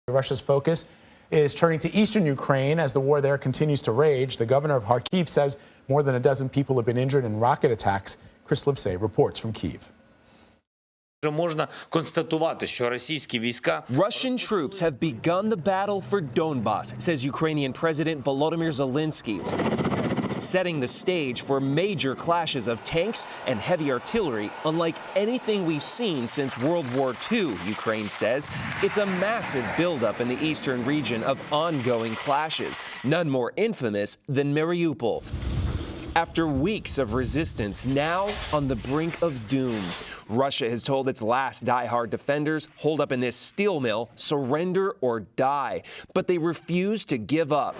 Russia's focus is turning to eastern Ukraine as the war there continues to rage. The governor of Kharkiv says more than a dozen people have been injured in rocket attacks. Chris Livesay reports from Kyiv. Russian troops have begun the battle for Donbas, says Ukrainian President Volodymyr Zelensky, setting the stage for major clashes of tanks and heavy artillery unlike anything we've seen since World War II, Ukraine says. It's a massive buildup in the eastern region of ongoing clashes, none more infamous than Mariupol. After weeks of resistance, now on the brink of doom, Russia has told its last die-hard defenders, holed up in this steel mill, surrender or die. But they refuse to give up.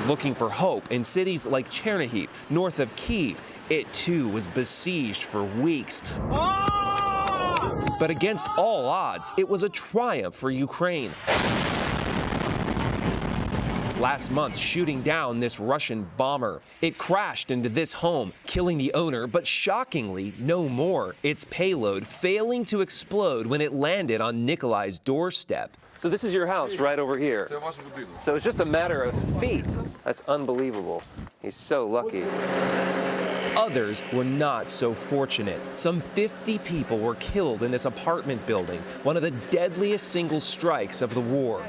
Looking for hope in cities like Chernihiv, north of Kyiv, it too was besieged for weeks. But against all odds, it was a triumph for Ukraine. Last month, shooting down this Russian bomber. It crashed into this home, killing the owner, but shockingly, no more. Its payload failing to explode when it landed on Nikolai's doorstep. So this is your house right over here. So it's just a matter of feet. That's unbelievable. He's so lucky. Others were not so fortunate. Some 50 people were killed in this apartment building, one of the deadliest single strikes of the war.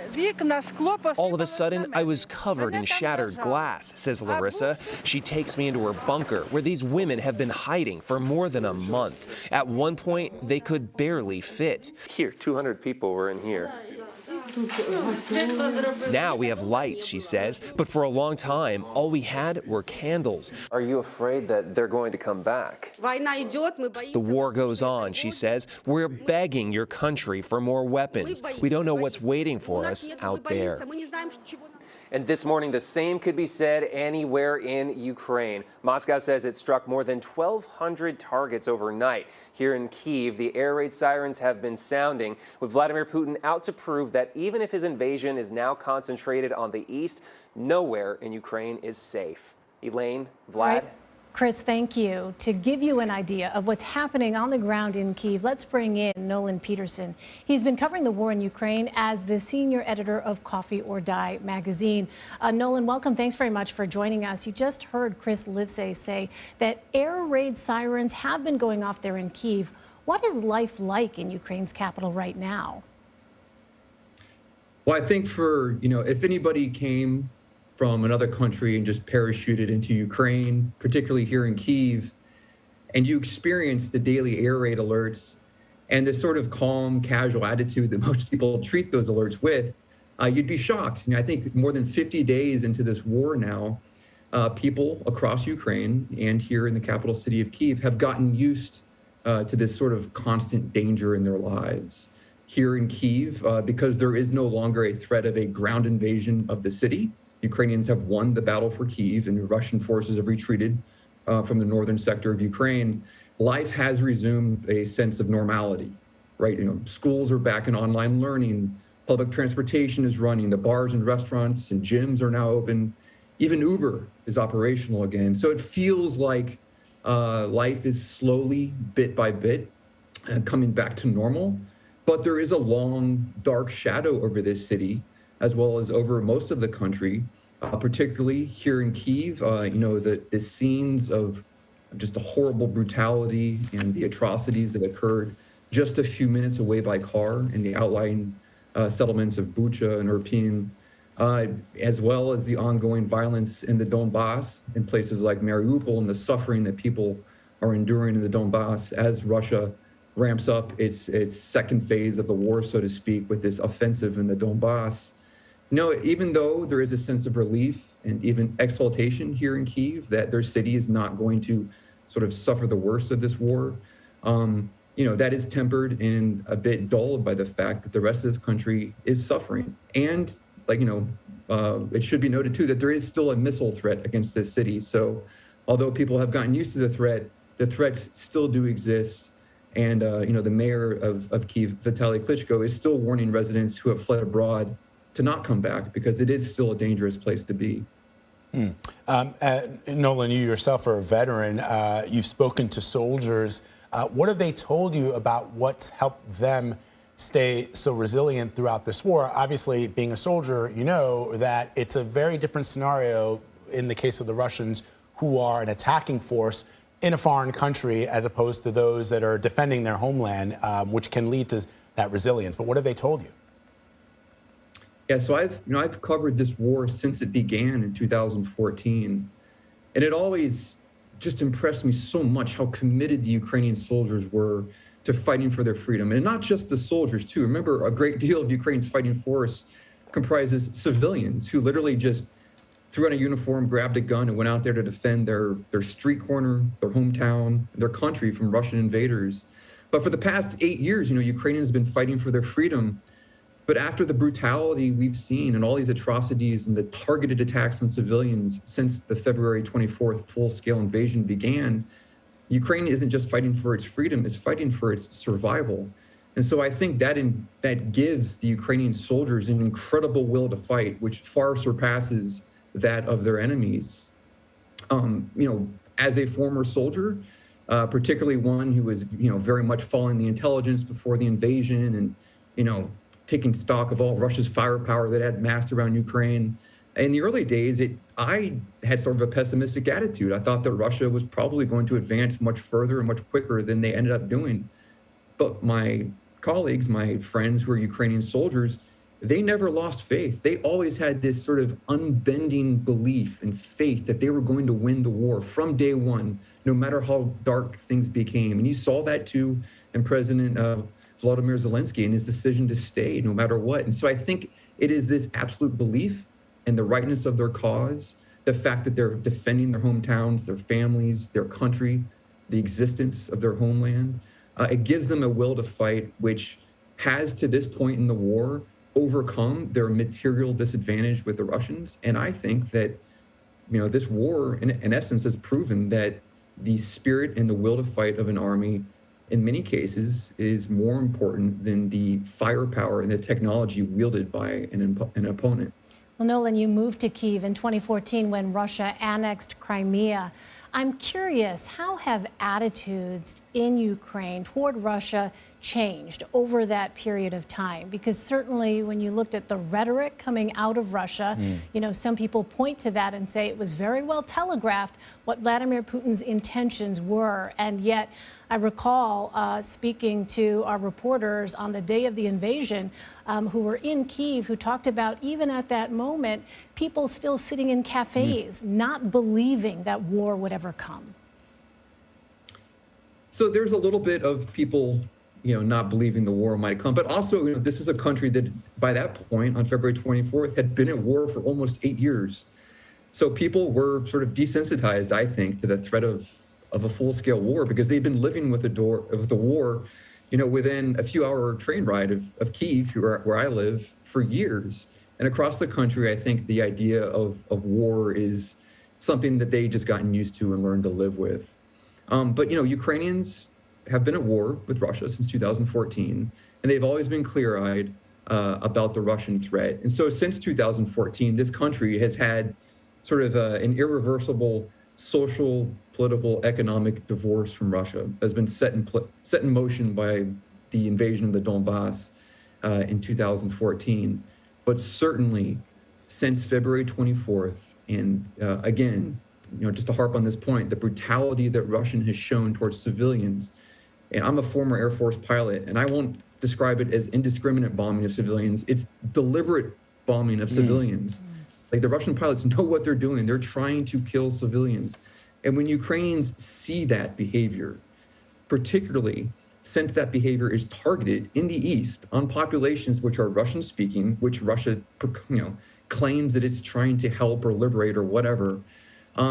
All of a sudden, I was covered in shattered glass, says Larissa. She takes me into her bunker, where these women have been hiding for more than a month. At one point, they could barely fit. Here, 200 people were in here. Now we have lights, she says, but for a long time, all we had were candles. Are you afraid that they're going to come back? The war goes on, she says. We're begging your country for more weapons. We don't know what's waiting for us out there. And this morning, the same could be said anywhere in Ukraine. Moscow says it struck more than 1,200 targets overnight. Here in Kyiv, the air raid sirens have been sounding, with Vladimir Putin out to prove that even if his invasion is now concentrated on the east, nowhere in Ukraine is safe. Elaine, Vlad? Right. Chris, thank you. To give you an idea of what's happening on the ground in Kyiv, let's bring in Nolan Peterson. He's been covering the war in Ukraine as the senior editor of Coffee or Die magazine. Nolan, welcome. Thanks very much for joining us. You just heard Chris Livesay say that air raid sirens have been going off there in Kyiv. What is life like in Ukraine's capital right now? Well, I think if anybody came from another country and just parachuted into Ukraine, particularly here in Kyiv, and you experienced the daily air raid alerts and this sort of calm, casual attitude that most people treat those alerts with, you'd be shocked. I think more than 50 days into this war now, people across Ukraine and here in the capital city of Kyiv have gotten used to this sort of constant danger in their lives. Here in Kyiv, because there is no longer a threat of a ground invasion of the city, Ukrainians have won the battle for Kyiv and Russian forces have retreated from the northern sector of Ukraine. Life has resumed a sense of normality, right? Schools are back in online learning. Public transportation is running. The bars and restaurants and gyms are now open. Even Uber is operational again. So it feels like life is slowly, bit by bit, coming back to normal. But there is a long, dark shadow over this city, as well as over most of the country, particularly here in Kyiv. The scenes of just a horrible brutality and the atrocities that occurred just a few minutes away by car in the outlying settlements of Bucha and Irpin, as well as the ongoing violence in the Donbas, in places like Mariupol, and the suffering that people are enduring in the Donbas as Russia ramps up its second phase of the war, so to speak, with this offensive in the Donbas. Even though there is a sense of relief and even exaltation here in Kyiv that their city is not going to sort of suffer the worst of this war, that is tempered and a bit dulled by the fact that the rest of this country is suffering. And it should be noted too that there is still a missile threat against this city. So although people have gotten used to the threats still do exist. And the mayor of Kyiv, Vitaly Klitschko, is still warning residents who have fled abroad to not come back because it is still a dangerous place to be. Nolan, you yourself are a veteran. You've spoken to soldiers. What have they told you about what's helped them stay so resilient throughout this war? Obviously, being a soldier, you know that it's a very different scenario in the case of the Russians, who are an attacking force in a foreign country, as opposed to those that are defending their homeland, which can lead to that resilience. But what have they told you? Yeah, so I've covered this war since it began in 2014, and it always just impressed me so much how committed the Ukrainian soldiers were to fighting for their freedom. And not just the soldiers, too. Remember, a great deal of Ukraine's fighting force comprises civilians who literally just threw on a uniform, grabbed a gun, and went out there to defend their street corner, their hometown, their country from Russian invaders. But for the past 8 years, Ukraine has been fighting for their freedom. But after the brutality we've seen and all these atrocities and the targeted attacks on civilians since the February 24th full-scale invasion began, Ukraine isn't just fighting for its freedom, it's fighting for its survival. And so I think that gives the Ukrainian soldiers an incredible will to fight, which far surpasses that of their enemies. As a former soldier, particularly one who was, very much following the intelligence before the invasion and, taking stock of all Russia's firepower that had massed around Ukraine. In the early days, I had sort of a pessimistic attitude. I thought that Russia was probably going to advance much further and much quicker than they ended up doing. But my colleagues, my friends who are Ukrainian soldiers, they never lost faith. They always had this sort of unbending belief and faith that they were going to win the war from day one, no matter how dark things became. And you saw that too in President Volodymyr Zelensky and his decision to stay no matter what. And so I think it is this absolute belief in the rightness of their cause, the fact that they're defending their hometowns, their families, their country, the existence of their homeland. It gives them a will to fight, which has to this point in the war overcome their material disadvantage with the Russians. And I think that, this war in essence has proven that the spirit and the will to fight of an army in many cases is more important than the firepower and the technology wielded by an opponent. Well, Nolan, you moved to Kyiv in 2014 when Russia annexed Crimea. I'm curious, how have attitudes in Ukraine toward Russia changed over that period of time? Because certainly when you looked at the rhetoric coming out of Russia, some people point to that and say it was very well telegraphed what Vladimir Putin's intentions were. And yet I recall speaking to our reporters on the day of the invasion who were in Kyiv, who talked about even at that moment, people still sitting in cafes, not believing that war would ever come. So there's a little bit of people, not believing the war might come, but also, this is a country that by that point on February 24th had been at war for almost 8 years. So people were sort of desensitized, I think, to the threat of a full-scale war because they'd been living with the war, within a few-hour train ride of Kyiv, where I live, for years. And across the country, I think the idea of war is something that they just gotten used to and learned to live with. But Ukrainians have been at war with Russia since 2014, and they've always been clear-eyed about the Russian threat. And so since 2014, this country has had sort of an irreversible social, political, economic divorce from Russia has been set in motion by the invasion of the Donbass in 2014. But certainly since February 24th, and again, just to harp on this point, the brutality that Russia has shown towards civilians. And I'm a former Air Force pilot, and I won't describe it as indiscriminate bombing of civilians. It's deliberate bombing of civilians. Like, the Russian pilots know what they're doing. They're trying to kill civilians. And when Ukrainians see that behavior, particularly since that behavior is targeted in the East on populations which are Russian-speaking, which Russia claims that it's trying to help or liberate or whatever,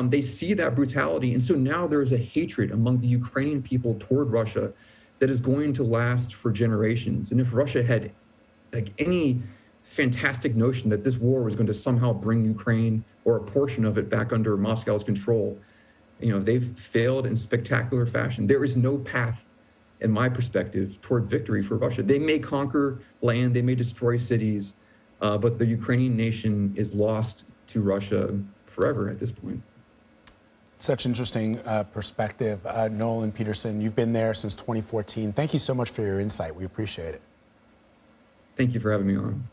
they see that brutality. And so now there is a hatred among the Ukrainian people toward Russia that is going to last for generations. And if Russia had any fantastic notion that this war was going to somehow bring Ukraine or a portion of it back under Moscow's control, they've failed in spectacular fashion. There is no path, in my perspective, toward victory for Russia. They may conquer land, they may destroy cities, but the Ukrainian nation is lost to Russia forever at this point. Such interesting perspective. Nolan Peterson, you've been there since 2014. Thank you so much for your insight. We appreciate it. Thank you for having me on.